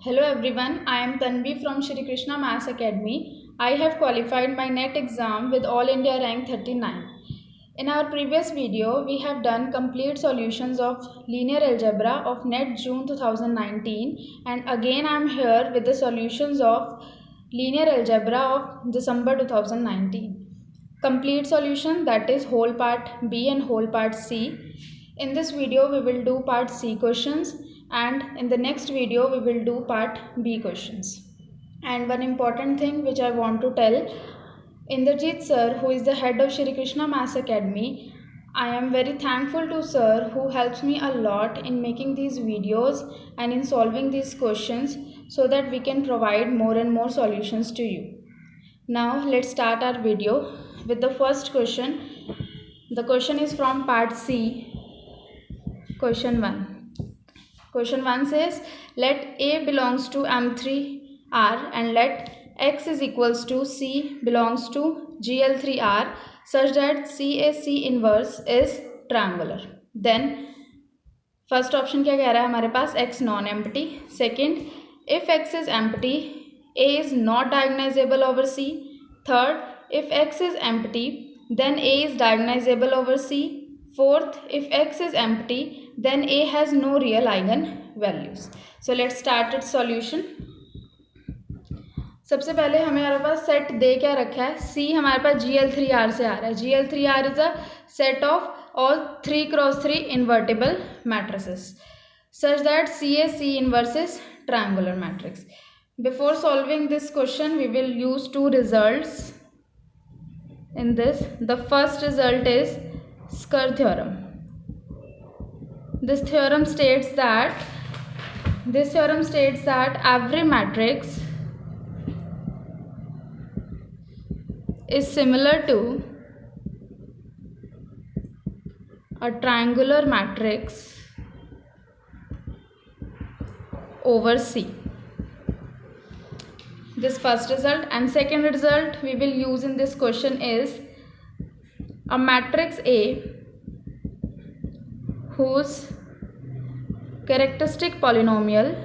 Hello everyone, I am Tanvi from Shri Krishna Maths Academy. I have qualified my NET exam with All India rank 39. In our previous video, we have done complete solutions of linear algebra of NET June 2019, and again I am here with the solutions of linear algebra of December 2019. Complete solution, that is whole part B and whole part C. In this video we will do part C questions, and in the next video we will do part B questions. And one important thing which I want to tell, Inderjeet sir, who is the head of Shri Krishna Maths Academy, I am very thankful to sir who helps me a lot in making these videos and in solving these questions so that we can provide more and more solutions to you. Now let's start our video with the first question. The question is from part C. Question 1. Question 1 says, let A belongs to M3R and let X is equals to C belongs to GL3R such that CAC inverse is triangular. Then first option क्या कह रहा है हमारे पास, X non empty. Second, if X is empty, A is not diagonalizable over C. Third, if X is empty, then A is diagonalizable over C. Fourth, if X is empty, then A has no real eigenvalues. So let's start its solution. सबसे पहले हमारे पास set दे क्या रखा है, C हमारे पास GL3R से आ रहा है. GL3R is a set of all 3x3 invertible matrices such that CAC inverse is triangular matrix. Before solving this question, we will use two results in this. The first result is Square theorem. This theorem states that every matrix is similar to a triangular matrix over C. This first result. And second result we will use in this question is a matrix A whose characteristic polynomial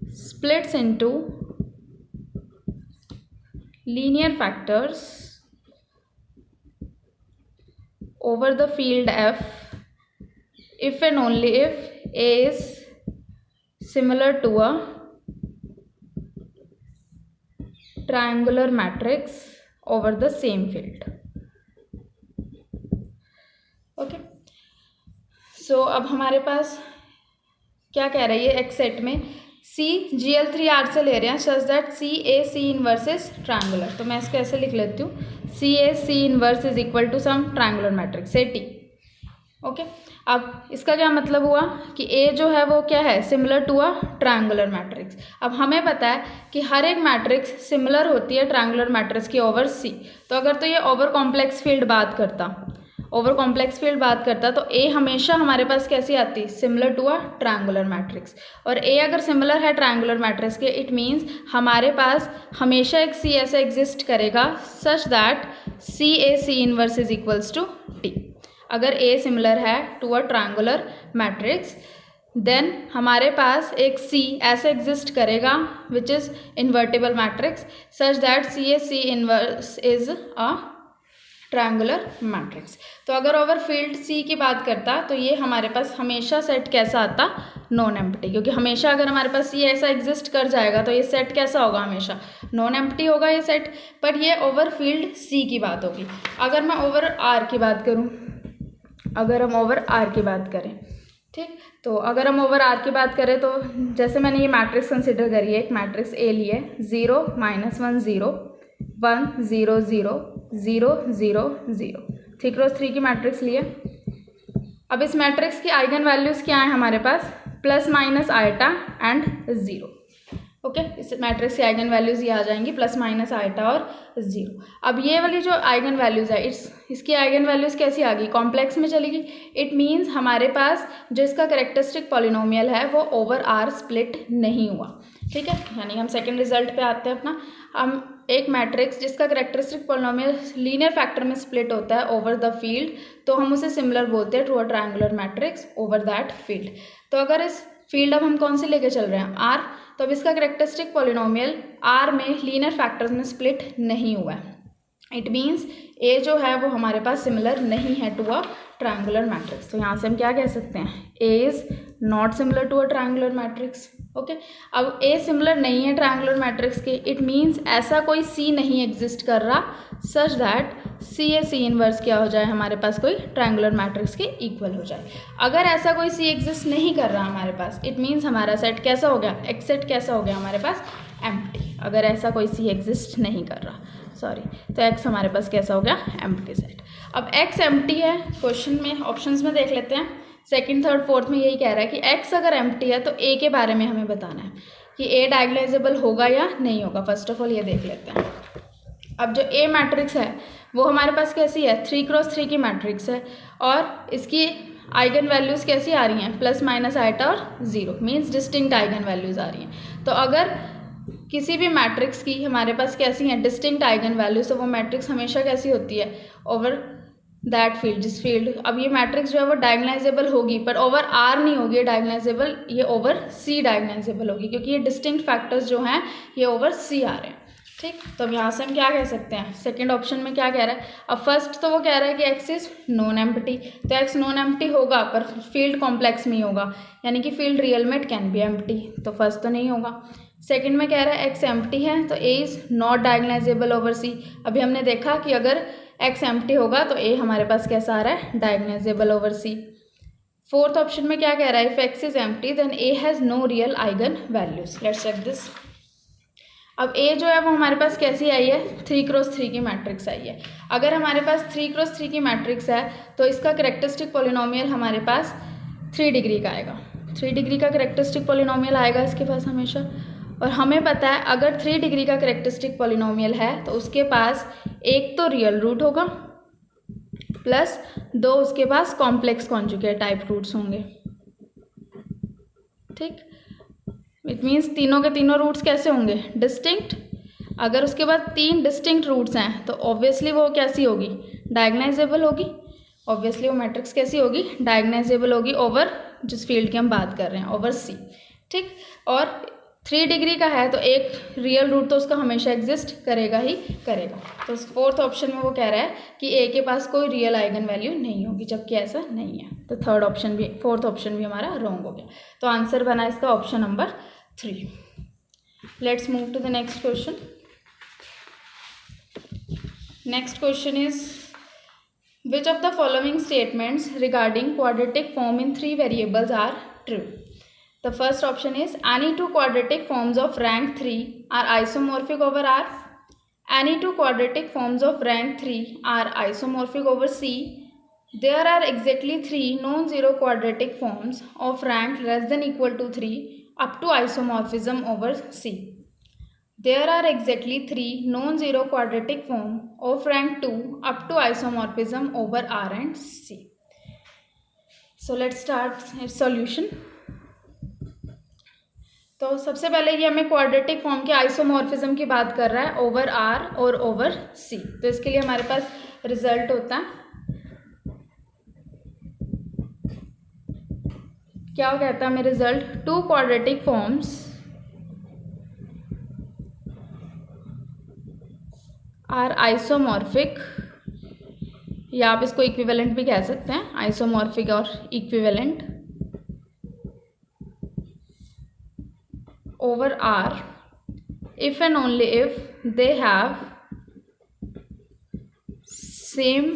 splits into linear factors over the field F if and only if A is similar to a triangular matrix over the same field. Okay so अब हमारे पास क्या कह रही है, x set में C GL3R से ले रहे हैं such that CAC inverse is triangular. तो मैं इसको ऐसे लिख लेती हूँ, CAC inverse is equal to some triangular matrix AT. Okay अब इसका क्या मतलब हुआ कि A जो है वो क्या है, similar to a triangular matrix. अब हमें पता है कि हर एक मैट्रिक्स सिमिलर होती है ट्रायंगुलर मैट्रिक्स की ओवर C. तो अगर तो ये ओवर कॉम्प्लेक्स फील्ड बात करता तो A हमेशा हमारे पास कैसी आती, similar to a triangular matrix. और A अगर सिमिलर है ट्रायंगुलर मैट्रिक्स के, इट मीन्स हमारे पास हमेशा एक C ऐसा एग्जिस्ट करेगा such that CAC inverse is equals to T. अगर A सिमिलर है to a triangular matrix then हमारे पास एक C ऐसे एग्जिस्ट करेगा which is invertible matrix such that CAC inverse is a triangular matrix. तो अगर ओवर फील्ड C की बात करता तो ये हमारे पास हमेशा सेट कैसा आता, नॉन एम्प्टी. क्योंकि हमेशा अगर हमारे पास C ऐसा एग्जिस्ट कर जाएगा तो ये सेट कैसा होगा, हमेशा नॉन एम्प्टी होगा ये सेट. पर ये ओवर फील्ड C की बात होगी. अगर मैं ओवर R की बात करूँ, अगर हम ओवर R की बात करें, ठीक, तो अगर हम ओवर R की बात करें तो जैसे मैंने ये मैट्रिक्स कंसिडर करी है, एक मैट्रिक्स A लिए 0 -1 0 1 0 0 0 0 0 3x3 की मैट्रिक्स लिए. अब इस मैट्रिक्स की आइगन वैल्यूज़ क्या है हमारे पास, plus minus iota and 0. Okay इस मैट्रिक्स की आइगन वैल्यूज़ ये आ जाएंगी प्लस माइनस आइटा और 0. अब ये वाली जो आइगन वैल्यूज़ है इसकी आइगन वैल्यूज़ कैसी आ गई, कॉम्प्लेक्स में चली गई. इट मीन्स हमारे पास जो इसका कैरेक्टरिस्टिक पॉलिनोमियल है वो ओवर R स्प्लिट नहीं हुआ. ठीक है, यानी हम सेकंड रिजल्ट पे आते हैं अपना. हम एक मैट्रिक्स जिसका कैरेक्टरिस्टिक पॉलिनोमियल लीनियर फैक्टर में स्प्लिट होता है ओवर द फील्ड, तो हम उसे सिमिलर बोलते हैं to a triangular matrix over that field. तो अगर इस फील्ड अब हम कौन सी लेके चल रहे हैं, आर। तो अब इसका करेक्टरिस्टिक पॉलिनोमियल आर में लीनियर फैक्टर्स में स्प्लिट नहीं हुआ है। इट मीन्स ए जो है वो हमारे पास सिमिलर नहीं है टू अ ट्रायंगुलर मैट्रिक्स। तो यहाँ से हम क्या कह सकते हैं, A is not similar to a triangular matrix. Okay, अब ए सिमिलर नहीं है ट्रायंगुलर मैट्रिक्स के, इट मीन्स ऐसा कोई सी नहीं एग्जिस्ट कर रहा such that C A C inverse क्या हो जाए, हमारे पास कोई ट्रायंगुलर मैट्रिक्स के इक्वल हो जाए। अगर ऐसा कोई सी एग्जिस्ट नहीं कर रहा हमारे पास, इट मीन्स हमारा सेट कैसा हो गया, एक्स सेट कैसा हो गया हमारे पास, एम्प्टी। अगर ऐसा कोई सी एग्जिस्ट नहीं कर रहा, सॉरी, तो एक्स हमारे पास कैसा हो गया, एम्प्टी सेट। अब एक्स एम्प्टी है, क्वेश्चन में ऑप्शंस में देख लेते हैं, सेकंड थर्ड फोर्थ में यही कह रहा है कि एक्स अगर एम्प्टी है तो ए के बारे में हमें बताना है कि ए डायगोनलाइजेबल होगा या नहीं होगा। फर्स्ट ऑफ ऑल ये देख लेते हैं। अब जो ए मैट्रिक्स है वो हमारे पास कैसी है, 3x3 की मैट्रिक्स है और इसकी आइगन वैल्यूज़ कैसी आ रही हैं, प्लस माइनस आइटा और 0, मीन्स डिस्टिंक्ट आइगन वैल्यूज़ आ रही हैं। तो अगर किसी भी मैट्रिक्स की हमारे पास कैसी हैं, डिस्टिंक्ट आइगन वैल्यूज, तो वो मैट्रिक्स हमेशा कैसी होती है, ओवर दैट फील्ड, जिस फील्ड। अब ये मैट्रिक्स जो है वो डायगोनलाइजेबल होगी पर ओवर आर नहीं होगी डायगोनलाइजेबल, ये ओवर सी डायगोनलाइजेबल होगी क्योंकि ये डिस्टिंक्ट फैक्टर्स जो हैं ये ओवर सी आ रहे हैं। ठीक, तो अब यहाँ से हम क्या कह सकते हैं, सेकंड ऑप्शन में क्या कह रहा है। अब फर्स्ट तो वो कह रहा है कि एक्स इज नॉन एम्प्टी, तो एक्स नॉन एम्प्टी होगा पर फील्ड कॉम्प्लेक्स में ही होगा, यानी कि फील्ड रियल में इट कैन बी एम्प्टी, तो फर्स्ट तो नहीं होगा। सेकंड में कह रहा है एक्स एम्प्टी है तो A is not diagonalizable over C. अभी हमने देखा कि अगर एक्स एम्प्टी होगा तो ए हमारे पास कैसा आ रहा है, diagonalizable over C. Fourth option में क्या कह रहा है, if X is empty then A has no real eigen values. Let's check this. अब ए जो है वो हमारे पास कैसी आई है, 3x3 की मैट्रिक्स आई है। अगर हमारे पास 3x3 की मैट्रिक्स है तो इसका करेक्टरिस्टिक पॉलिनोमियल हमारे पास 3 डिग्री का आएगा। 3 डिग्री का करेक्टरिस्टिक पॉलिनोमियल आएगा इसके पास हमेशा, और हमें पता है अगर 3 डिग्री का करेक्टरिस्टिक पॉलिनोमियल है तो उसके पास एक तो रियल रूट होगा प्लस 2 उसके पास कॉम्प्लेक्स कॉन्जुगेट टाइप रूट्स होंगे। ठीक, इट मीन्स तीनों के तीनों रूट्स कैसे होंगे, डिस्टिंक्ट। अगर उसके बाद 3 डिस्टिंक्ट रूट्स हैं तो ऑब्वियसली वो कैसी होगी, डायगोनलाइजेबल होगी। ऑब्वियसली वो मैट्रिक्स कैसी होगी, डायगोनलाइजेबल होगी ओवर जिस फील्ड की हम बात कर रहे हैं, ओवर सी। ठीक, और 3 डिग्री का है तो एक रियल रूट तो उसका हमेशा एग्जिस्ट करेगा ही करेगा। तो फोर्थ ऑप्शन में वो कह रहा है कि ए के पास कोई रियल आइगन वैल्यू नहीं होगी, जबकि ऐसा नहीं है। तो थर्ड ऑप्शन भी, फोर्थ ऑप्शन भी हमारा रॉन्ग हो गया। तो आंसर बना इसका option number 3। Let's move to the next question. Next question is which of the following statements regarding quadratic form in 3 variables are true? The first option is any two quadratic forms of rank 3 are isomorphic over R. Any two quadratic forms of rank 3 are isomorphic over C. There are exactly 3 non-zero quadratic forms of rank less than equal to 3 up to isomorphism over C. There are exactly 3 non-zero quadratic form of rank 2 up to isomorphism over R and C. So let's start its solution. तो सबसे पहले ये हमें quadratic form के isomorphism की बात कर रहा है ओवर आर और ओवर सी। तो इसके लिए हमारे पास रिजल्ट होता है, क्या कहता है हमें result, 2 quadratic forms are isomorphic, या आप इसको इक्विवेलेंट भी कह सकते हैं, आइसोमॉर्फिक और equivalent over R if and only if they have same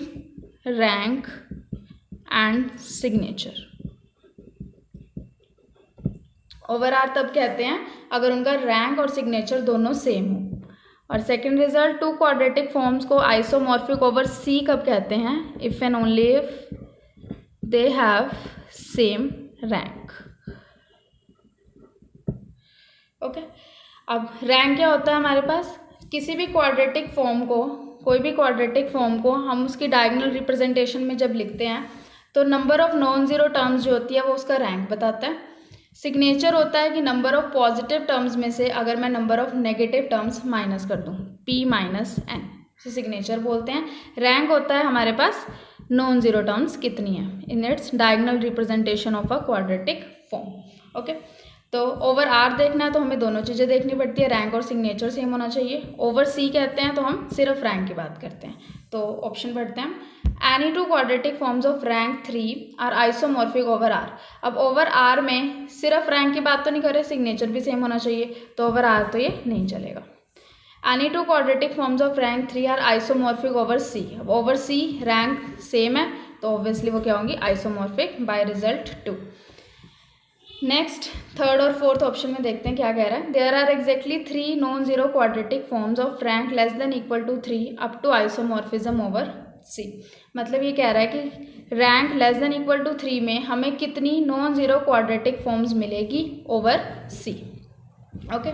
rank and signature. over R तब कहते हैं अगर उनका रैंक और सिग्नेचर दोनों सेम हो। और सेकंड रिजल्ट, 2 क्वाड्रेटिक फॉर्म्स को आइसोमॉर्फिक ओवर C कब कहते हैं, if and only if they have same rank. Okay, अब रैंक क्या होता है हमारे पास, किसी भी क्वाड्रेटिक फॉर्म को, कोई भी क्वाड्रेटिक फॉर्म को हम उसकी डायगोनल रिप्रेजेंटेशन में जब लिखते हैं तो number of non zero terms जो होती है वो उसका रैंक बताता है। सिग्नेचर होता है कि नंबर ऑफ पॉजिटिव टर्म्स में से अगर मैं number of negative terms minus कर दूँ, p माइनस n, इसे सिग्नेचर बोलते हैं। रैंक होता है हमारे पास नॉन ज़ीरो टर्म्स कितनी है in its diagonal representation of a quadratic form. Okay, तो ओवर आर देखना है तो हमें दोनों चीज़ें देखनी पड़ती है, रैंक और सिग्नेचर सेम होना चाहिए। ओवर सी कहते हैं तो हम सिर्फ रैंक की बात करते हैं। तो ऑप्शन पढ़ते हैं, any two quadratic forms of rank 3 are isomorphic over R. अब ओवर आर में सिर्फ रैंक की बात तो नहीं कर रहे, सिग्नेचर भी सेम होना चाहिए, तो ओवर आर तो ये नहीं चलेगा। Any two quadratic forms of rank 3 are isomorphic over C. अब ओवर सी रैंक सेम है तो ऑब्वियसली वो क्या होंगी, isomorphic by result 2। Next third और फोर्थ ऑप्शन में देखते हैं क्या कह रहा है। There are exactly 3 non zero quadratic forms of rank less than equal to 3 up to isomorphism over C. मतलब ये कह रहा है कि rank less than equal to 3 में हमें कितनी नॉन जीरो क्वाड्रेटिक फॉर्म्स मिलेगी ओवर सी। ओके,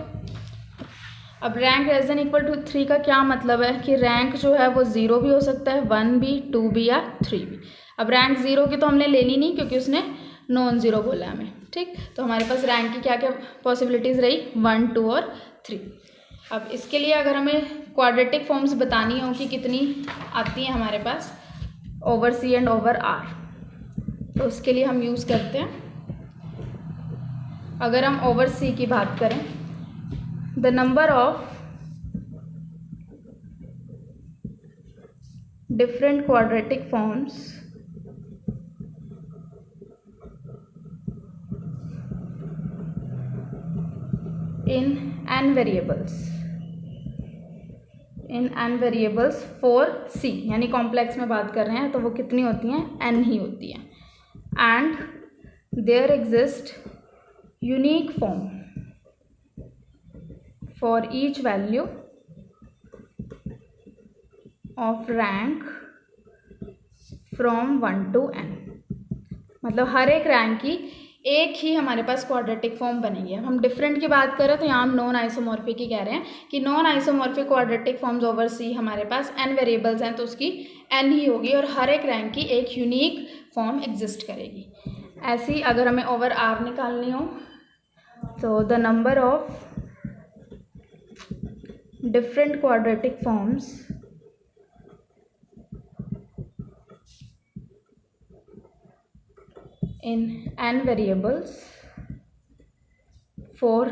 अब rank less than equal to 3 का क्या मतलब है कि रैंक जो है वो 0 भी हो सकता है, 1 भी, 2 भी या 3 भी। अब रैंक 0 की तो हमने लेनी नहीं क्योंकि उसने नॉन ज़ीरो बोला हमें, ठीक। तो हमारे पास रैंक की क्या क्या पॉसिबिलिटीज़ रही, 1, 2 और 3। अब इसके लिए अगर हमें क्वाड्रेटिक फॉर्म्स बतानी हो कि कितनी आती हैं हमारे पास over C and over R, तो उसके लिए हम यूज़ करते हैं, अगर हम ओवर सी की बात करें, the number of different quadratic forms in n variables for C, यानी कॉम्प्लेक्स में बात कर रहे हैं तो वो कितनी होती हैं, n ही होती हैं। And there exist unique form for each value of rank from 1 to n। मतलब हर एक रैंक की एक ही हमारे पास क्वाड्रेटिक फॉर्म बनेगी। अब हम डिफरेंट की बात करें तो यहाँ हम नॉन आइसोमॉर्फिक ही कह रहे हैं कि non isomorphic quadratic forms over C हमारे पास n वेरिएबल्स हैं तो उसकी n ही होगी और हर एक रैंक की एक यूनिक फॉर्म एग्जिस्ट करेगी। ऐसी अगर हमें ओवर आर निकालनी हो तो the number of different quadratic forms in n variables for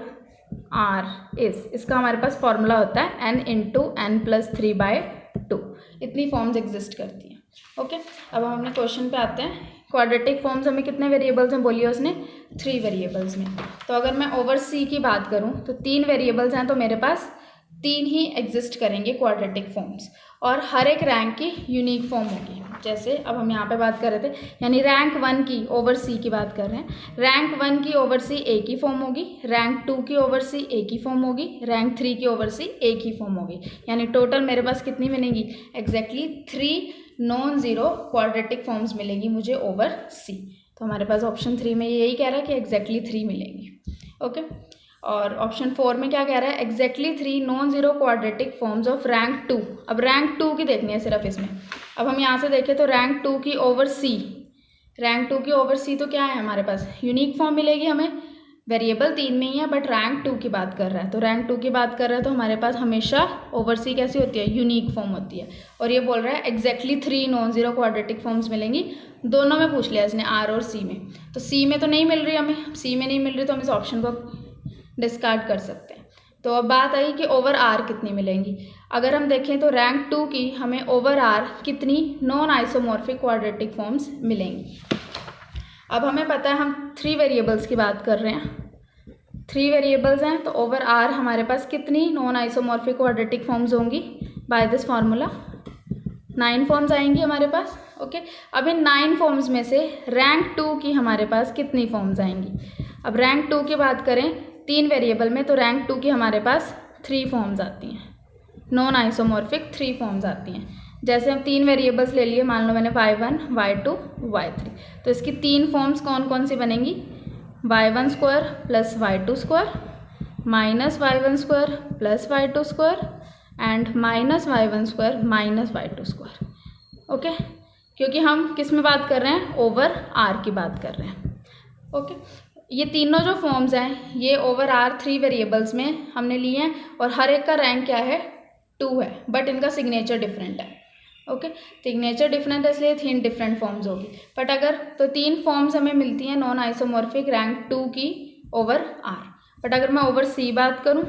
r is, इसका हमारे पास फॉर्मूला होता है n इंटू n प्लस 3/2। इतनी फॉर्म्स एग्जिस्ट करती हैं। ओके, अब हम अपने क्वेश्चन पे आते हैं। क्वाड्रेटिक फॉर्म्स हमें कितने वेरिएबल्स में बोलिए उसने, 3 वेरिएबल्स में। तो अगर मैं ओवर सी की बात करूँ तो 3 वेरिएबल्स हैं तो मेरे पास 3 ही एग्जिस्ट करेंगे क्वाड्रेटिक फॉर्म्स और हर एक रैंक की यूनिक फॉर्म होगी। जैसे अब हम यहाँ पे बात कर रहे थे, यानी रैंक 1 की ओवर सी की बात कर रहे हैं, रैंक 1 की ओवर सी एक ही फॉर्म होगी, रैंक 2 की ओवर सी एक ही फॉर्म होगी, रैंक 3 की ओवर सी एक ही फॉर्म होगी। यानी टोटल मेरे पास कितनी बनेगी, exactly 3 non zero quadratic forms मिलेगी मुझे ओवर सी। तो हमारे पास ऑप्शन 3 में यही कह रहा है कि एग्जैक्टली 3 मिलेंगी। ओके, और ऑप्शन 4 में क्या कह रहा है, exactly 3 non zero quadratic forms of rank 2। अब रैंक 2 की देखनी है सिर्फ इसमें। अब हम यहाँ से देखें तो रैंक 2 की ओवर सी, रैंक 2 की ओवर सी तो क्या है हमारे पास, यूनिक फॉर्म मिलेगी हमें। वेरिएबल 3 में ही है बट रैंक 2 की बात कर रहा है, तो रैंक 2 की बात कर रहा है तो हमारे पास हमेशा ओवर सी कैसी होती है, यूनिक फॉर्म होती है। और ये बोल रहा है exactly 3 non zero quadratic forms मिलेंगी। दोनों में पूछ लिया इसने, आर और सी में। तो सी में तो नहीं मिल रही हमें, सी में नहीं मिल रही तो हम इस ऑप्शन को डिस्कार्ड कर सकते हैं। तो अब बात आई कि ओवर आर कितनी मिलेंगी। अगर हम देखें तो रैंक 2 की हमें ओवर आर कितनी नॉन आइसोमॉर्फिक क्वाड्रेटिक फॉर्म्स मिलेंगी। अब हमें पता है हम 3 वेरिएबल्स की बात कर रहे हैं, 3 वेरिएबल्स हैं तो ओवर आर हमारे पास कितनी नॉन आइसोमॉर्फिक क्वाड्रेटिक फॉर्म्स होंगी, बाय दिस फार्मूला 9 फॉर्म्स आएंगी हमारे पास। ओके, अब इन 9 फॉर्म्स में से रैंक 2 की हमारे पास कितनी फॉर्म्स आएंगी। अब रैंक 2 की बात करें 3 वेरिएबल में तो रैंक 2 की हमारे पास 3 फॉर्म्स आती हैं, नॉन आइसोमॉर्फिक 3 फॉर्म्स आती हैं। जैसे हम 3 वेरिएबल्स ले लिए, मान लो मैंने y1, y2, y3, तो इसकी 3 फॉर्म्स कौन कौन सी बनेंगी, y1 square plus y2 square minus y1 square plus y2 square and minus y1 square minus y2 square. Okay, क्योंकि हम किस में बात कर रहे हैं, ओवर आर की बात कर रहे हैं। ओके, ये तीनों जो फॉर्म्स हैं ये ओवर आर 3 वेरिएबल्स में हमने लिए हैं और हर एक का रैंक क्या है, 2 है, बट इनका सिग्नेचर डिफरेंट है। ओके, सिग्नेचर डिफरेंट है इसलिए 3 डिफरेंट फॉर्म्स होगी। बट अगर तो 3 फॉर्म्स हमें मिलती हैं नॉन आइसोमॉर्फिक रैंक 2 की ओवर आर। बट अगर मैं ओवर सी बात करूँ,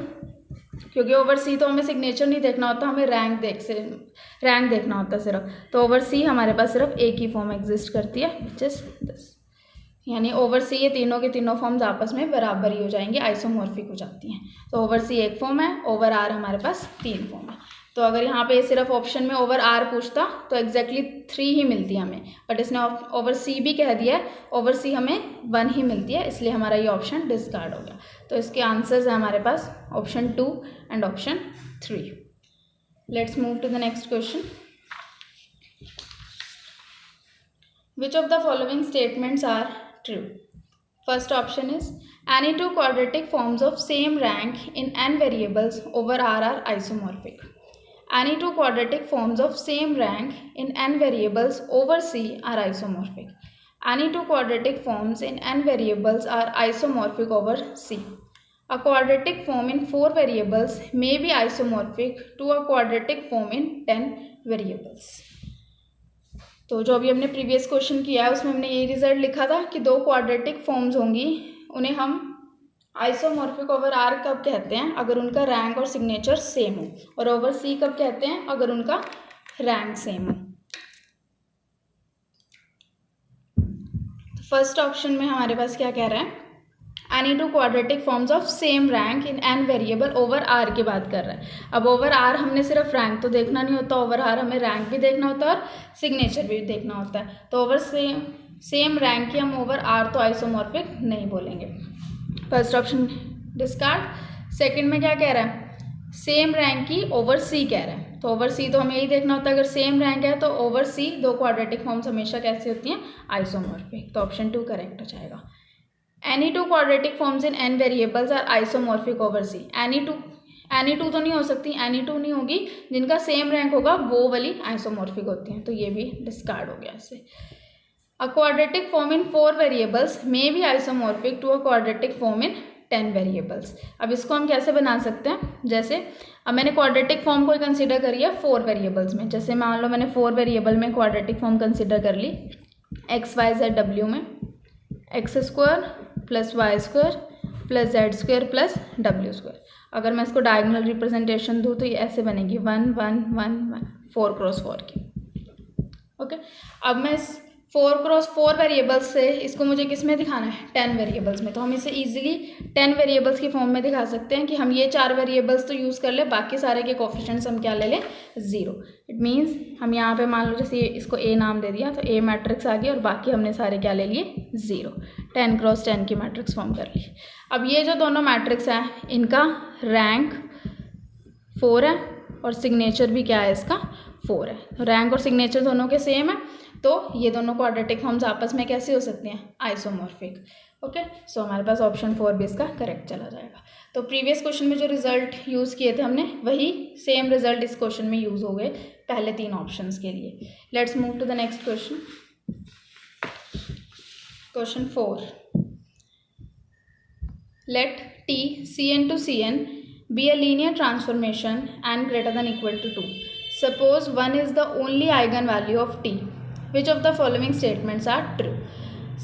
क्योंकि ओवर सी तो हमें सिग्नेचर नहीं देखना होता, हमें रैंक देखना होता है सिर्फ, तो ओवर सी हमारे पास सिर्फ एक ही फॉर्म एग्जिस्ट करती है विच इज़ दिस, यानी ओवर सी ये तीनों के तीनों फॉर्म्स आपस में बराबर ही हो जाएंगे, आइसोमॉर्फिक हो जाती हैं। तो ओवर सी एक फॉर्म है, ओवर आर हमारे पास 3 फॉर्म है। तो अगर यहाँ पे सिर्फ ऑप्शन में ओवर आर पूछता तो एग्जैक्टली 3 ही मिलती है हमें, बट इसने ओवर सी भी कह दिया है, ओवर सी हमें 1 ही मिलती है, इसलिए हमारा ये ऑप्शन डिस्कार्ड हो गया। तो इसके आंसर्स हैं हमारे पास option 2 and option 3। Let's move to the next question. Which of the following statements are true? First option is any two quadratic forms of same rank in n variables over R are isomorphic. Any two quadratic forms of same rank in n variables over C are isomorphic. Any two quadratic forms in n variables are isomorphic over C. A quadratic form in 4 variables may be isomorphic to a quadratic form in 10 variables. तो जो अभी हमने previous question किया है उसमें हमने यही result लिखा था कि 2 क्वाड्रेटिक फॉर्म्स होंगी, उन्हें हम आइसोमॉर्फिक ओवर आर कब कहते हैं? अगर उनका रैंक और सिग्नेचर सेम हो, और ओवर सी कब कहते हैं? अगर उनका रैंक सेम हो। फर्स्ट ऑप्शन में हमारे पास क्या कह रहा है? Any two quadratic forms of same rank in N variable over R की बात कर रहा है। अब ओवर आर हमने सिर्फ रैंक तो देखना नहीं होता, ओवर आर हमें रैंक भी देखना होता है और सिग्नेचर भी देखना होता है। तो ओवर सेम रैंक की हम ओवर आर तो आइसोमॉर्फिक नहीं बोलेंगे। First option discard. सेकंड में क्या कह रहा है? सेम रैंक की ओवर सी कह रहा है, तो ओवर सी तो हमें यही देखना होता है, अगर सेम रैंक है तो ओवर सी 2 क्वाड्रेटिक फॉर्म्स हमेशा कैसी होती हैं? आइसोमॉर्फिक। तो ऑप्शन 2 करेक्ट हो जाएगा। Any two quadratic forms in n variables are isomorphic over C. Any two तो नहीं हो सकती, any two नहीं होगी, जिनका सेम रैंक होगा वो वाली आइसोमॉर्फिक होती हैं, तो ये भी डिस्कार्ड हो गया इससे। A quadratic form in 4 variables may be isomorphic to a quadratic form in 10 variables. अब इसको हम कैसे बना सकते हैं? जैसे अब मैंने क्वाड्रेटिक फॉर्म को कंसिडर करी है 4 वेरिएबल्स में, जैसे मान लो मैंने 4 वेरिएबल में क्वाड्रेटिक फॉर्म कंसिडर कर ली, एक्स वाई जेड डब्ल्यू में X square plus Y square plus Z square plus W square. अगर मैं इसको डायगोनल रिप्रेजेंटेशन दूँ तो ये ऐसे बनेगी 1 1 1 1 4 क्रॉस 4 की। ओके, अब मैं इस 4 क्रॉस 4 वेरिएबल्स से इसको मुझे किस में दिखाना है? 10 वेरिएबल्स में। तो हम इसे इजीली 10 वेरिएबल्स की फॉर्म में दिखा सकते हैं कि हम ये 4 वेरिएबल्स तो यूज़ कर ले, बाकी सारे के कोफिशिएंट्स हम क्या ले लें? 0। इट मीन्स हम यहाँ पे मान लो जैसे इसको ए नाम दे दिया तो ए मैट्रिक्स आ गई और बाकी हमने सारे क्या ले लिए? 0। 10 क्रॉस 10 की मैट्रिक्स फॉर्म कर ली। अब ये जो दोनों मैट्रिक्स हैं इनका रैंक 4 है और सिग्नेचर भी क्या है इसका? 4 है। तो रैंक और सिग्नेचर दोनों के सेम है, तो ये दोनों क्वाड्रेटिक फॉर्म्स आपस में कैसे हो सकती हैं? आइसोमॉर्फिक। ओके, सो हमारे पास ऑप्शन 4 भी इसका करेक्ट चला जाएगा। तो प्रीवियस क्वेश्चन में जो रिजल्ट यूज़ किए थे हमने, वही सेम रिजल्ट इस क्वेश्चन में यूज़ हो गए पहले 3 ऑप्शंस के लिए। Let's move to the next question. Question 4, let T Cn to Cn be a linear transformation and greater than equal to 2. Suppose 1 is the only eigenvalue of T. Which of the following statements are true?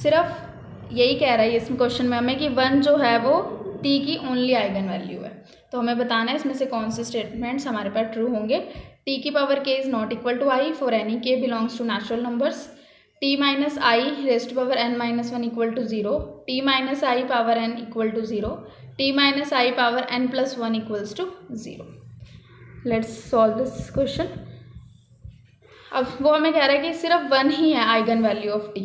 सिर्फ यही कह रहा है इस question में हमें कि 1 जो है वो T की ओनली आइगन वैल्यू है, तो हमें बताना है इसमें से कौन से स्टेटमेंट्स हमारे पास ट्रू होंगे। T की power k is not equal to i for any k belongs to natural numbers, T minus I raised to power n minus 1 equal to 0, T minus I power n equal to 0, T minus I power n plus 1 equals to 0। Let's solve this question. अब वो हमें कह रहा है कि सिर्फ 1 ही है eigen value of T।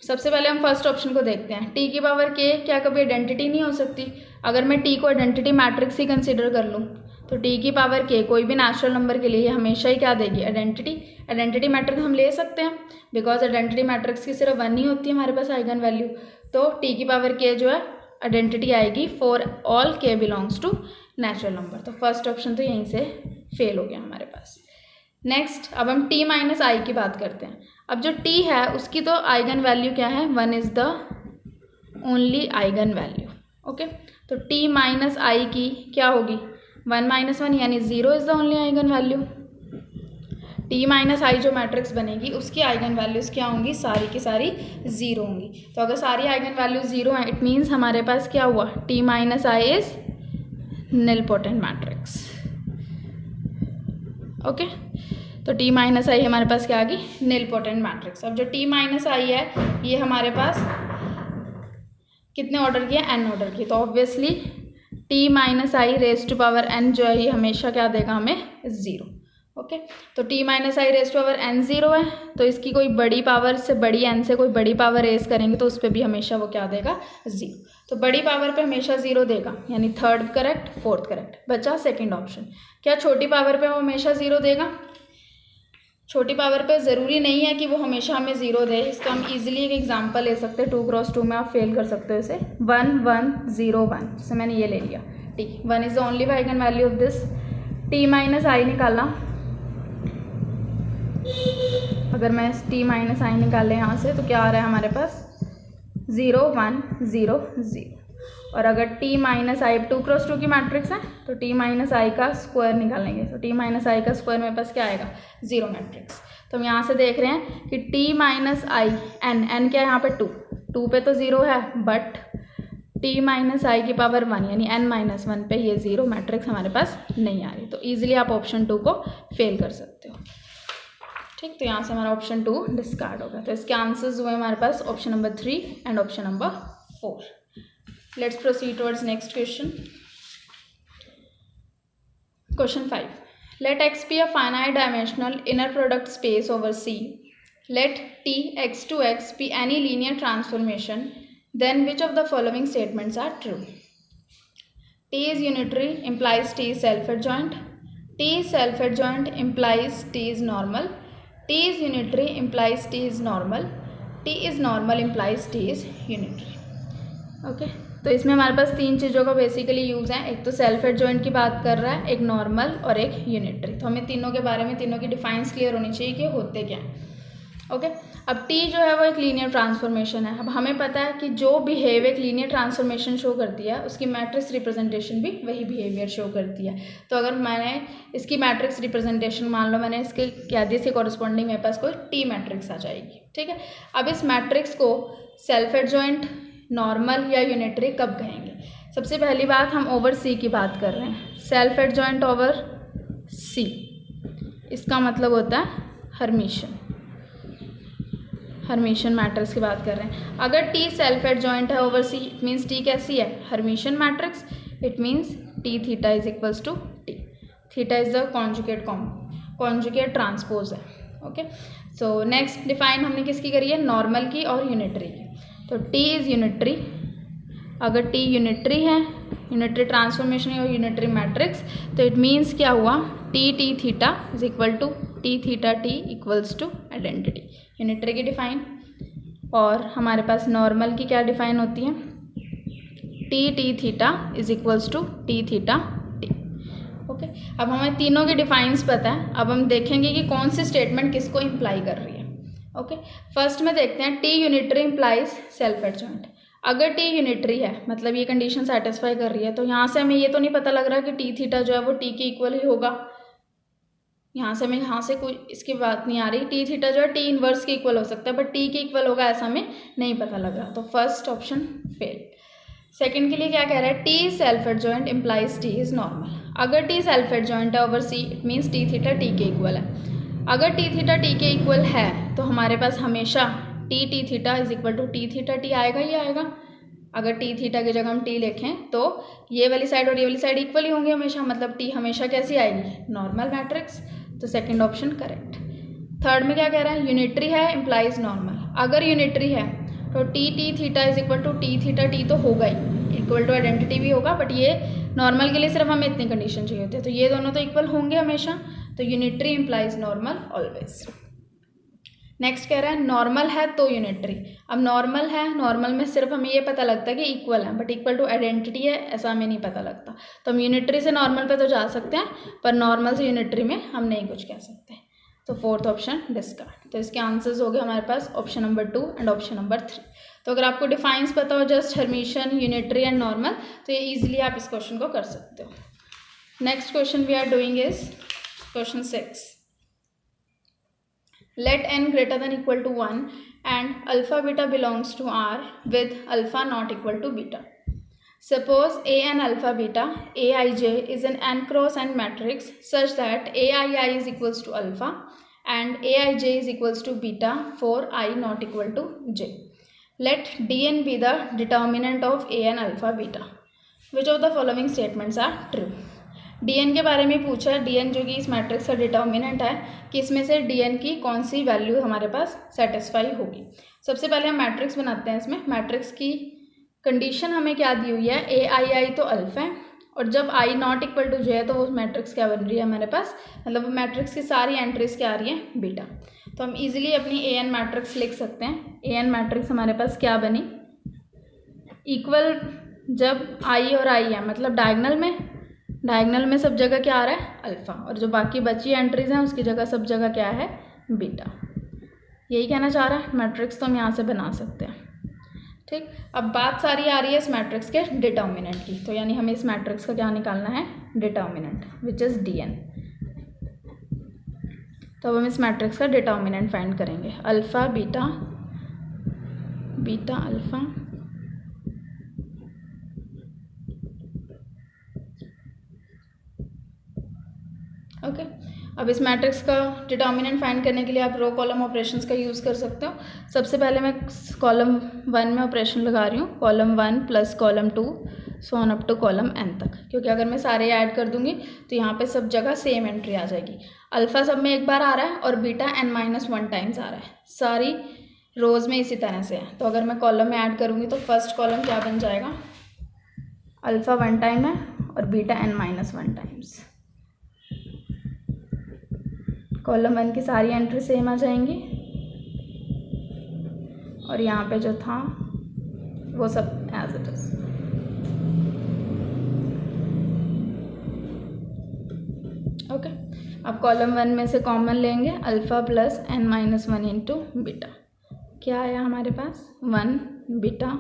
सबसे पहले हम फर्स्ट ऑप्शन को देखते हैं। T की पावर k क्या कभी आइडेंटिटी नहीं हो सकती? अगर मैं T को आइडेंटिटी मैट्रिक्स ही कंसिडर कर लूँ तो T की पावर k कोई भी नेचुरल नंबर के लिए हमेशा ही क्या देगी? आइडेंटिटी। आइडेंटिटी मैट्रिक्स हम ले सकते हैं बिकॉज आइडेंटिटी मैट्रिक्स की सिर्फ 1 ही होती है हमारे पास आइगन वैल्यू, तो T की पावर k जो है आइडेंटिटी आएगी for all k belongs to natural number. तो फर्स्ट ऑप्शन तो यहीं से फेल हो गया हमारे पास। नेक्स्ट, अब हम T माइनस आई की बात करते हैं। अब जो T है उसकी तो आइगन वैल्यू क्या है? 1 is the only eigen value. Okay, तो T माइनस आई की क्या होगी? 1 माइनस 1 यानी 0 is the only eigen value. T minus I जो मैट्रिक्स बनेगी उसकी आइगन वैल्यूज़ क्या होंगी, सारी की सारी ज़ीरो होंगी। तो अगर सारी आइगन वैल्यूज ज़ीरो हैं इट मीन्स हमारे पास क्या हुआ, T minus I is nilpotent matrix. Okay, तो टी माइनस आई हमारे पास क्या आ गई, निलपोटेंट मैट्रिक्स। अब जो टी माइनस आई है ये हमारे पास कितने ऑर्डर की है, एन ऑर्डर की। तो obviously T minus I raise to power N जो है ये हमेशा क्या देगा हमें, ज़ीरो। ओके, तो T minus I raise to power N zero है, तो इसकी कोई बड़ी पावर से बड़ी एन से कोई बड़ी पावर रेज करेंगे तो उस पर भी हमेशा वो क्या देगा, ज़ीरो। तो बड़ी पावर पे हमेशा ज़ीरो देगा, यानी थर्ड करेक्ट, फोर्थ करेक्ट। बचा सेकंड ऑप्शन, क्या छोटी पावर पे वो हमेशा ज़ीरो देगा। छोटी पावर पे ज़रूरी नहीं है कि वो हमेशा हमें ज़ीरो दे। इसका हम इजीली एक एग्जांपल ले सकते हैं, 2x2 में आप फेल कर सकते हो इसे। 1 1 0 1 से मैंने ये ले लिया, ठीक। 1 is the only eigen value of this. T minus I निकाला, अगर मैं टी माइनस आई निकाले यहाँ से तो क्या आ रहा है हमारे पास, 0 1 0 0। और अगर टी माइनस आई 2x2 की मैट्रिक्स है तो टी माइनस आई का स्क्वायर निकालेंगे, तो टी माइनस आई का स्क्वायर मेरे पास क्या आएगा, 0 मैट्रिक्स। तो हम यहाँ से देख रहे हैं कि टी माइनस आई एन क्या है यहाँ पे 2 पे तो 0 है, बट टी माइनस आई की पावर 1 यानी n माइनस 1 पे ये 0 मैट्रिक्स हमारे पास नहीं आ रही। तो ईजिली आप ऑप्शन 2 को फेल कर सकते हो, ठीक। तो यहाँ से हमारा ऑप्शन 2 डिस्कार्ड होगा। तो इसके आंसर्स हुए हमारे पास option number 3 and option number 4। Let's proceed towards next question. Question 5. Let X be a finite dimensional inner product space over C. Let T x to X be any linear transformation. Then which of the following statements are true? T is unitary implies T is self-adjoint. T is self-adjoint implies T is normal. T is unitary implies T is normal. T is normal implies T is unitary. Okay. तो इसमें हमारे पास तीन चीज़ों का basically use है, एक तो self adjoint की बात कर रहा है, एक नॉर्मल और एक यूनिटरी। तो हमें तीनों के बारे में, तीनों की डिफाइंस क्लियर होनी चाहिए कि होते क्या हैं। ओके, अब टी जो है वो एक लीनियर ट्रांसफॉर्मेशन है। अब हमें पता है कि जो बिहेव एक लीनियर ट्रांसफॉर्मेशन शो करती है उसकी मैट्रिक्स रिप्रेजेंटेशन भी वही बिहेवियर शो करती है। तो अगर मैंने इसकी मैट्रिक्स रिप्रेजेंटेशन मान लो मैंने इसके क्या दी, इसके कॉरस्पॉन्डिंग मेरे पास कोई टी मैट्रिक्स आ जाएगी, ठीक है। अब इस मैट्रिक्स को सेल्फ एडजॉइंट, नॉर्मल या यूनिटरी कब कहेंगे। सबसे पहली बात हम ओवर सी की बात कर रहे हैं, सेल्फ एडजॉइंट ओवर सी, इसका मतलब होता है हर्मिशन, हर्मिशन मैट्रिक्स की बात कर रहे हैं। अगर टी सेल्फ एडजॉइंट है over C it means T कैसी है, Hermitian matrix. It means T theta is equals to T, theta is the conjugate transpose है। ओके, सो नेक्स्ट डिफाइन हमने किसकी करी है, नॉर्मल की और यूनिटरी की। तो T इज़ यूनिटरी, अगर T यूनिटरी है, यूनिटरी ट्रांसफॉर्मेशन और यूनिटरी मैट्रिक्स, तो इट मीन्स क्या हुआ, T theta is equal to T theta T equals to identity, unitary की डिफाइन। और हमारे पास नॉर्मल की क्या डिफाइन होती है, T theta is equals to T theta T। ओके, अब हमें तीनों की डिफाइंस पता है। अब हम देखेंगे कि कौन सी स्टेटमेंट किसको इम्प्लाई कर रही है। ओके, फर्स्ट में देखते हैं T unitary implies self adjoint. अगर टी यूनिटरी है मतलब ये कंडीशन सेटिस्फाई कर रही है, तो यहाँ से हमें ये तो नहीं पता लग रहा कि टी थीटा जो है वो टी के इक्वल ही होगा। यहाँ से हमें यहाँ से कोई इसकी बात नहीं आ रही, टी थीटा जो है टी इनवर्स के इक्वल हो सकता है, बट टी के इक्वल होगा ऐसा हमें नहीं पता लग रहा। तो फर्स्ट ऑप्शन फेल। सेकंड के लिए क्या कह रहा है, T self adjoint implies T is normal. अगर टी सेल्फ एडजॉइंट है over C it means T theta T के इक्वल है। अगर टी थीटा टी के इक्वल है तो हमारे पास हमेशा T theta is equal to T theta T आएगा ही आएगा। अगर टी थीटा की जगह हम टी लिखें तो ये वाली साइड और ये वाली साइड इक्वल ही होंगे हमेशा, मतलब टी हमेशा कैसी आएगी, नॉर्मल मैट्रिक्स। तो सेकंड ऑप्शन करेक्ट। थर्ड में क्या कह रहा है, यूनिटरी है इम्प्लाइज नॉर्मल। अगर यूनिटरी है तो T theta is equal to T theta T तो होगा ही, इक्वल टू आइडेंटिटी भी होगा, बट ये नॉर्मल के लिए सिर्फ हमें इतनी कंडीशन चाहिए होती है, तो ये दोनों तो इक्वल होंगे हमेशा। तो unitary implies normal always. Next कह रहा है नॉर्मल है तो यूनिटरी। अब नॉर्मल है, नॉर्मल में सिर्फ हमें ये पता लगता है कि इक्वल है, बट इक्वल टू आइडेंटिटी है ऐसा हमें नहीं पता लगता। तो हम यूनिटरी से नॉर्मल पे तो जा सकते हैं, पर नॉर्मल से यूनिटरी में हम नहीं कुछ कह सकते। तो फोर्थ ऑप्शन डिस्कार्ड। तो इसके आंसर्स हो गए हमारे पास option number 2 and option number 3। तो अगर आपको डिफाइंस पता हो just hermitian, unitary and normal, तो ये ईजिली आप इस क्वेश्चन को कर सकते हो। Next question we are doing is question 6. Let n greater than equal to 1 and alpha beta belongs to R with alpha not equal to beta. Suppose A and alpha beta Aij is an n cross n matrix such that Aii is equals to alpha and Aij is equals to beta for I not equal to j. Let Dn be the determinant of A and alpha beta. Which of the following statements are true? Dn के बारे में पूछा है, Dn जो कि इस matrix का determinant है कि इसमें से Dn की कौन सी वैल्यू हमारे पास सेटिस्फाई होगी. सबसे पहले हम मैट्रिक्स बनाते हैं. इसमें मैट्रिक्स की कंडीशन हमें क्या दी हुई है, ए आई आई तो अल्फा है और जब आई नॉट इक्वल टू जे है तो वो मैट्रिक्स क्या बन रही है हमारे पास, मतलब मैट्रिक्स की सारी एंट्रीज क्या आ रही हैं, बीटा. तो हम इजीली अपनी ए एन मैट्रिक्स लिख सकते हैं. ए एन मैट्रिक्स हमारे पास क्या बनी, इक्वल जब आई और आई है मतलब डायगनल में सब जगह क्या आ रहा है, अल्फ़ा, और जो बाकी बची एंट्रीज हैं उसकी जगह सब जगह क्या है, बीटा. यही कहना चाह रहा है मैट्रिक्स, तो हम यहाँ से बना सकते हैं. ठीक, अब बात सारी आ रही है इस मैट्रिक्स के डिटर्मिनेंट की. तो यानी हमें इस मैट्रिक्स का क्या निकालना है, डिटर्मिनेंट, विच इज़ Dn. तो अब हम इस मैट्रिक्स का डिटर्मिनेंट फाइंड करेंगे. Alpha beta beta alpha okay. अब इस मैट्रिक्स का डिटर्मिनेंट फाइंड करने के लिए आप रो कॉलम ऑपरेशंस का यूज़ कर सकते हो. सबसे पहले मैं कॉलम 1 में ऑपरेशन लगा रही हूँ, column 1 plus column 2 so on up to column n तक, क्योंकि अगर मैं सारे ऐड कर दूंगी तो यहाँ पे सब जगह सेम एंट्री आ जाएगी. अल्फ़ा सब में एक बार आ रहा है और बीटा n-1 टाइम्स आ रहा है. सारी रोज़ में इसी तरह से है. तो अगर मैं कॉलम में ऐड करूँगी तो फर्स्ट कॉलम क्या बन जाएगा, अल्फ़ा 1 टाइम है और बीटा n-1 टाइम्स. कॉलम 1 की सारी एंट्री सेम आ जाएंगी और यहाँ पे जो था वो सब एज इट इज. ओके. अब कॉलम 1 में से कॉमन लेंगे, alpha plus n-1 into beta. क्या आया हमारे पास, 1 बीटा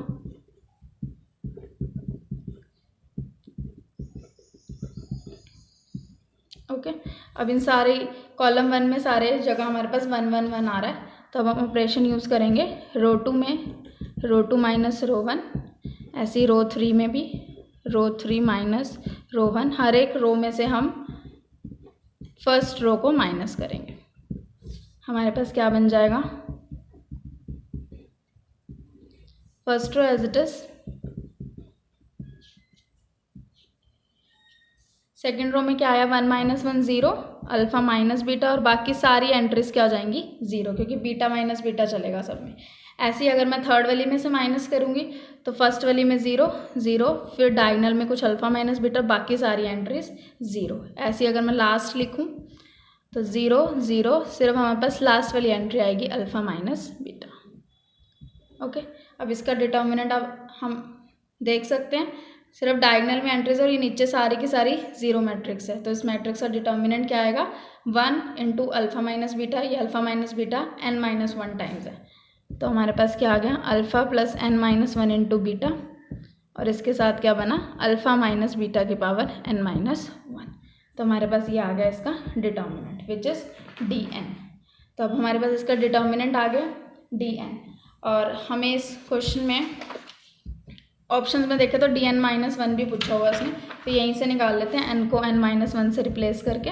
ओके. अब इन सारे कॉलम 1 में सारे जगह हमारे पास 1 आ रहा है. तो अब हम ऑपरेशन यूज़ करेंगे रो 2 में, रो 2 माइनस रो 1, ऐसी रो 3 में भी रो 3 माइनस रो 1. हर एक रो में से हम फर्स्ट रो को माइनस करेंगे. हमारे पास क्या बन जाएगा, first row as it is, second row में क्या आया, 1-1 0, अल्फ़ा माइनस बीटा, और बाकी सारी एंट्रीज क्या हो जाएंगी, 0, क्योंकि बीटा माइनस बीटा चलेगा सब में. ऐसे ही अगर मैं थर्ड वाली में से माइनस करूँगी तो फर्स्ट वाली में 0 0, फिर डायगनल में कुछ अल्फ़ा माइनस बीटा, बाकी सारी एंट्रीज 0. ऐसे ही अगर मैं लास्ट लिखूँ तो 0 0, सिर्फ हमारे पास लास्ट वाली एंट्री आएगी अल्फ़ा माइनस बीटा. ओके. अब इसका डिटर्मिनेंट अब हम देख सकते हैं, सिर्फ डायगनल में एंट्रीज और ये नीचे सारी की सारी जीरो मैट्रिक्स है. तो इस मैट्रिक्स का डिटर्मिनेंट क्या आएगा, 1 इंटू अल्फ़ा माइनस बीटा, ये alpha minus beta n-1 times है. तो हमारे पास क्या आ गया, alpha plus n-1 into beta, और इसके साथ क्या बना, अल्फ़ा माइनस बीटा की पावर n-1. तो हमारे पास ये आ गया इसका डिटर्मिनेंट, विच इज़ Dn. तो अब हमारे पास इसका डिटर्मिनेंट आ गया Dn. और हमें इस क्वेश्चन में ऑप्शंस में देखें तो Dn-1 भी पूछा हुआ इसने, तो यहीं से निकाल लेते हैं. n को n-1 से रिप्लेस करके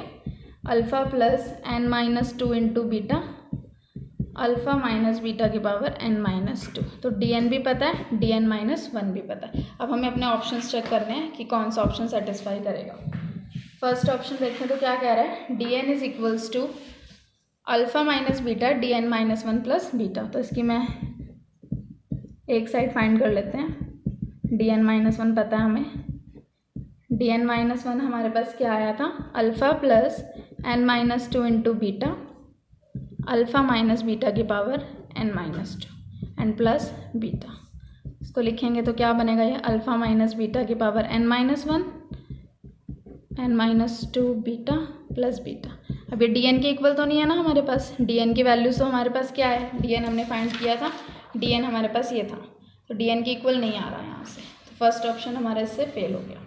alpha plus n-2 into beta, alpha minus beta की पावर n-2. तो Dn भी पता है, Dn-1 भी पता है. अब हमें अपने ऑप्शंस चेक करने हैं कि कौन सा ऑप्शन सेटिस्फाई करेगा. फर्स्ट ऑप्शन देखें तो क्या कह रहा है, Dn is equals to alpha minus beta Dn-1 plus beta. तो इसकी मैं एक साइड फाइंड कर लेते हैं. Dn-1 पता है हमें, Dn-1 हमारे पास क्या आया था, alpha plus n-2 into beta, alpha minus beta की power n-2 and plus beta. इसको लिखेंगे तो क्या बनेगा, ये अल्फ़ा माइनस बीटा की power n-1 n-2 beta plus beta. अब ये Dn के इक्वल तो नहीं है ना हमारे पास, Dn की वैल्यूज़ तो हमारे पास क्या है, Dn हमने फाइंड किया था, Dn हमारे पास ये था, तो Dn के इक्वल नहीं आ रहा है यहाँ से. तो फर्स्ट ऑप्शन हमारा इससे फेल हो गया.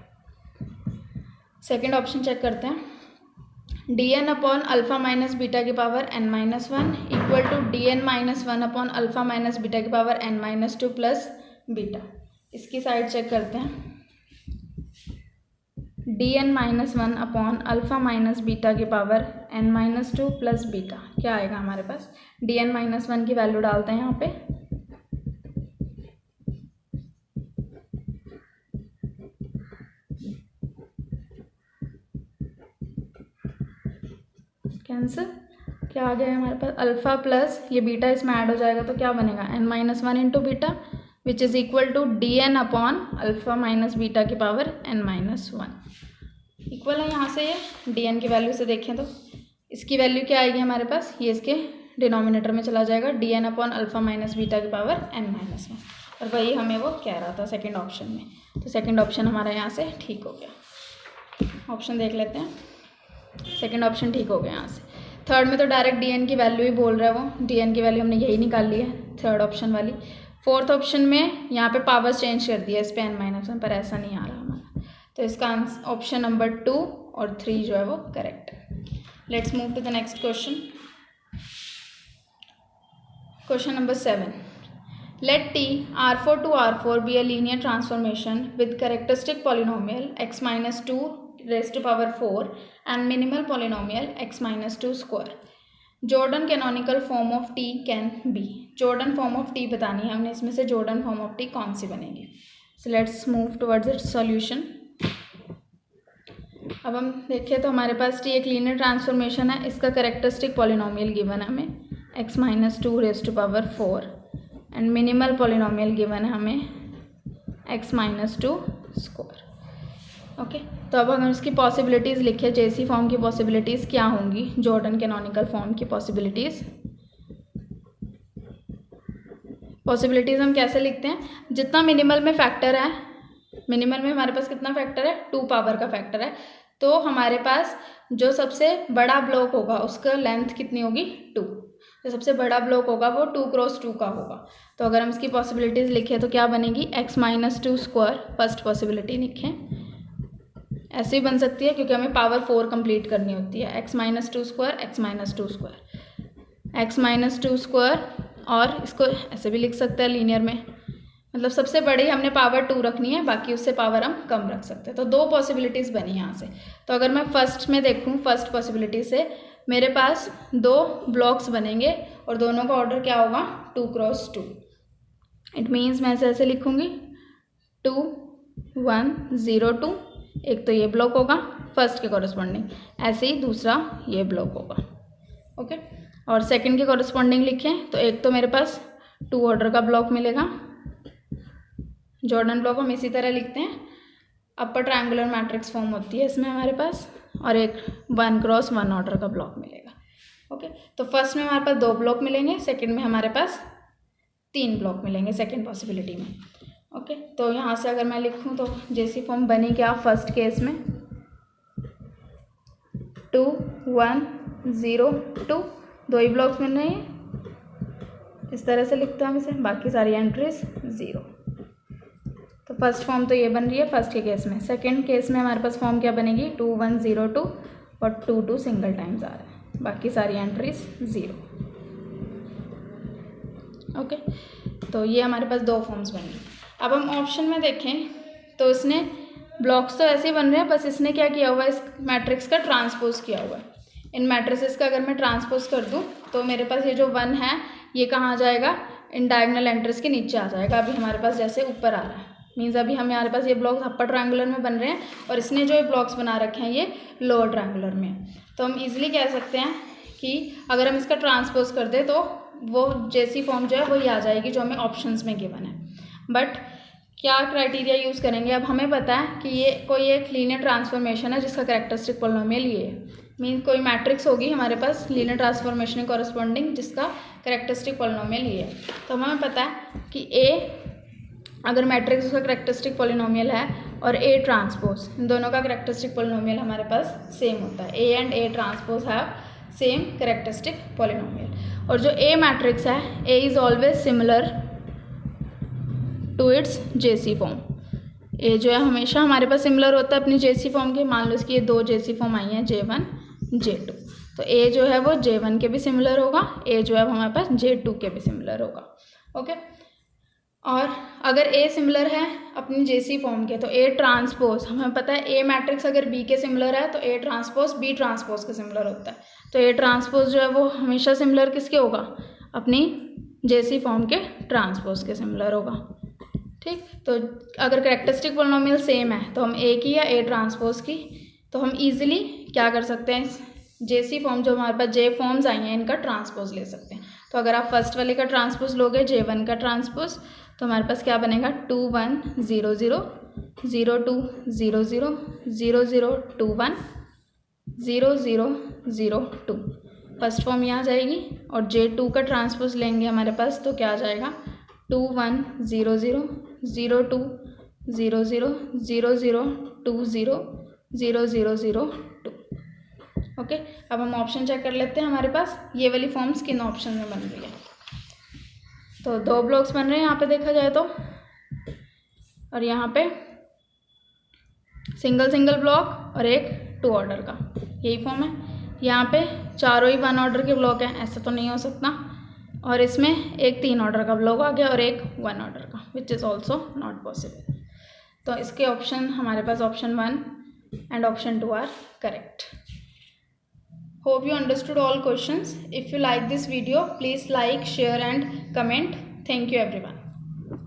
सेकंड ऑप्शन चेक करते हैं. dn upon alpha minus beta की power n-1 equal to dn-1 upon alpha minus beta की पावर n-2 प्लस बीटा। इसकी साइड चेक करते हैं। dn-1 upon alpha minus beta की पावर n-2 प्लस बीटा क्या आएगा हमारे पास। dn-1 की वैल्यू डालते हैं यहाँ पे, कैंसिल, क्या आ गया हमारे पास अल्फ़ा प्लस ये बीटा इसमें ऐड हो जाएगा तो क्या बनेगा n-1 into beta which is equal to dn upon alpha minus beta की पावर n-1 इक्वल है। यहाँ से ये dn की वैल्यू से देखें तो इसकी वैल्यू क्या आएगी हमारे पास, ये इसके डिनोमिनेटर में चला जाएगा dn upon alpha minus beta की पावर n-1 और वही हमें वो कह रहा था सेकंड ऑप्शन में। तो सेकंड ऑप्शन हमारा यहाँ से ठीक हो गया। ऑप्शन देख लेते हैं, सेकंड ऑप्शन ठीक हो गया यहाँ से। थर्ड में तो डायरेक्ट dn की वैल्यू ही बोल रहा है वो, dn की वैल्यू हमने यही निकाल ली है थर्ड ऑप्शन वाली। फोर्थ ऑप्शन में यहाँ पे पावर्स चेंज कर दिया इस पे n-1 पर, ऐसा नहीं आ रहा हमारा। तो इसका आंसर ऑप्शन नंबर 2 और 3 जो है वो करेक्ट है। Let's move to the next question. Question number 7, let T R4 to R4 be a linear transformation with characteristic polynomial x minus 2 raised to power 4 and minimal polynomial x minus 2 square. Jordan canonical form of T can be. Jordan form of T बतानी है हमने, इसमें से Jordan form of T कौन सी बनेगी। So let's move towards its solution. अब हम देखें तो हमारे पास T एक लीनियर ट्रांसफॉर्मेशन है, इसका कैरेक्टरिस्टिक पॉलिनोमियल गिवन है हमें x minus 2 raise to power 4 and minimal polynomial given है हमें x माइनस 2 स्क्वायर। ओके, तो अब अगर इसकी पॉसिबिलिटीज़ लिखे, जेसी फॉर्म की पॉसिबिलिटीज़ क्या होंगी, जॉर्डन कैनोनिकल फॉर्म की पॉसिबिलिटीज़ हम कैसे लिखते हैं, जितना मिनिमल में फैक्टर है, मिनिमल में हमारे पास कितना फैक्टर है 2 पावर का फैक्टर है, तो हमारे पास जो सबसे बड़ा ब्लॉक होगा उसका लेंथ कितनी होगी 2, तो सबसे बड़ा ब्लॉक होगा वो 2 क्रॉस 2 का होगा। तो अगर हम इसकी पॉसिबिलिटीज़ लिखें तो क्या बनेगी x minus 2 square, first possibility लिखें, ऐसे ही बन सकती है क्योंकि हमें पावर 4 कंप्लीट करनी होती है। x minus 2 square, x minus 2 square, x minus 2 square, और इसको ऐसे भी लिख सकते हैं लीनियर में, मतलब सबसे बड़ी हमने पावर 2 रखनी है, बाकी उससे पावर हम कम रख सकते हैं। तो 2 पॉसिबिलिटीज़ बनी यहाँ से। तो अगर मैं फर्स्ट में देखूँ, फर्स्ट पॉसिबिलिटी से मेरे पास 2 ब्लॉक्स बनेंगे और दोनों का ऑर्डर क्या होगा 2 क्रॉस 2। इट मीन्स मैं ऐसे लिखूँगी 2 1 0 2, एक तो ये ब्लॉक होगा फर्स्ट के कॉरस्पॉन्डिंग, ऐसे ही दूसरा ये ब्लॉक होगा। ओके, और सेकंड के कॉरस्पॉन्डिंग लिखें तो एक तो मेरे पास 2 ऑर्डर का ब्लॉक मिलेगा, जॉर्डन ब्लॉक हम इसी तरह लिखते हैं, अपर ट्रायंगुलर मैट्रिक्स फॉर्म होती है इसमें हमारे पास, और एक 1 क्रॉस 1 ऑर्डर का ब्लॉक मिलेगा। ओके, तो फर्स्ट में हमारे पास 2 ब्लॉक मिलेंगे, सेकंड में हमारे पास 3 ब्लॉक मिलेंगे सेकंड पॉसिबिलिटी में। ओके, तो यहाँ से अगर मैं लिखूँ तो जैसी फॉर्म बनी क्या फर्स्ट केस में 2 1 0 2, 2 ही ब्लॉक्स मिल रहे हैं, इस तरह से लिखते हैं हम इसे, बाकी सारी एंट्रीज 0। तो फर्स्ट फॉर्म तो ये बन रही है फर्स्ट के केस में। सेकंड केस में हमारे पास फॉर्म क्या बनेगी 2 1 0 2 और 2 2 सिंगल टाइम्स आ रहा है, बाकी सारी एंट्रीज 0। ओके, तो ये हमारे पास 2 फॉर्म्स बन गई। अब हम ऑप्शन में देखें तो इसने ब्लॉक्स तो ऐसे ही बन रहे हैं, बस इसने क्या किया हुआ है, इस मैट्रिक्स का ट्रांसपोज किया हुआ है। इन मैट्रिसेस का अगर मैं ट्रांसपोज कर दूँ तो मेरे पास ये जो 1 है ये कहाँ आ जाएगा, इन डायगोनल एंट्रीज के नीचे आ जाएगा। अभी हमारे पास जैसे ऊपर आ रहा है, मीन्स अभी हमारे पास ये ब्लॉक्स अपर ट्रायंगुलर में बन रहे हैं और इसने जो ये ब्लॉक्स बना रखे हैं ये लोअर ट्रायंगुलर में। तो हम इजीली कह सकते हैं कि अगर हम इसका ट्रांसपोज कर दें तो वो जैसी फॉर्म जो है वही आ जाएगी जो हमें ऑप्शंस में गिवन है। बट क्या क्राइटेरिया यूज़ करेंगे, अब हमें पता है कि ये कोई एक लीनियर ट्रांसफॉर्मेशन है जिसका कैरेक्टरिस्टिक पॉलिनोमियल ये है, मीन्स कोई मैट्रिक्स होगी हमारे पास लीनियर ट्रांसफॉर्मेशन के कॉरस्पॉन्डिंग जिसका कैरेक्टरिस्टिक पॉलिनोमियल ये है। तो हमें पता है कि ए अगर मैट्रिक्स उसका कैरेक्टरिस्टिक पॉलिनोमियल है और ए ट्रांसपोज, इन दोनों का कैरेक्टरिस्टिक पॉलिनोमियल हमारे पास सेम होता है, A and A transpose have same characteristic polynomial. और जो ए मैट्रिक्स है A is always similar to its JC form, A जो है हमेशा हमारे पास सिमिलर होता है अपनी जेसी फॉर्म के। मान लो इसकी ये 2 जेसी फॉर्म आई हैं J1 J2। तो A जो है वो J1 के भी सिमिलर होगा, A जो है वो हमारे पास J2 के भी सिमिलर होगा। ओके, और अगर A सिमिलर है अपनी JC फॉर्म के तो A ट्रांसपोज, हमें पता है A मैट्रिक्स अगर B के सिमिलर है तो A ट्रांसपोज B ट्रांसपोज के सिमिलर होता है। तो A ट्रांसपोज जो है वो हमेशा सिमिलर किसके होगा, अपनी JC फॉर्म के ट्रांसपोज के सिमिलर होगा। ठीक, तो अगर कैरेक्टरिस्टिक पॉलिनोमियल सेम है तो हम A की या A ट्रांसपोज की, तो हम इजीली क्या कर सकते हैं, JC फॉर्म जो हमारे पास J फॉर्म्स आई हैं इनका ट्रांसपोज ले सकते हैं। तो अगर आप फर्स्ट वाले का ट्रांसपोज लोगे J1 का ट्रांसपोज, तो हमारे पास क्या बनेगा 2 1 0 0 0 2 0 0 0 0 2 1 0 0 0 2, फर्स्ट फॉर्म यहाँ जाएगी। और J2 का ट्रांसपोज लेंगे हमारे पास तो क्या आ जाएगा 2 1 0 0 0 2 0 0 0 0 2 0 0 0 0 2। ओके, अब हम ऑप्शन चेक कर लेते हैं हमारे पास ये वाली फॉर्म्स किन ऑप्शन में बन रही है। तो 2 ब्लॉक्स बन रहे हैं यहाँ पे देखा जाए तो, और यहाँ पे सिंगल सिंगल ब्लॉक और एक 2 ऑर्डर का, यही फॉर्म है। यहाँ पे चारों ही 1 ऑर्डर के ब्लॉक हैं, ऐसा तो नहीं हो सकता। और इसमें एक 3 ऑर्डर का ब्लॉक आ गया और एक 1 ऑर्डर का, which is also not possible. तो इसके ऑप्शन हमारे पास option 1 and option 2 are correct. Hope you understood all questions. If you like this video, please like, share and comment. Thank you everyone.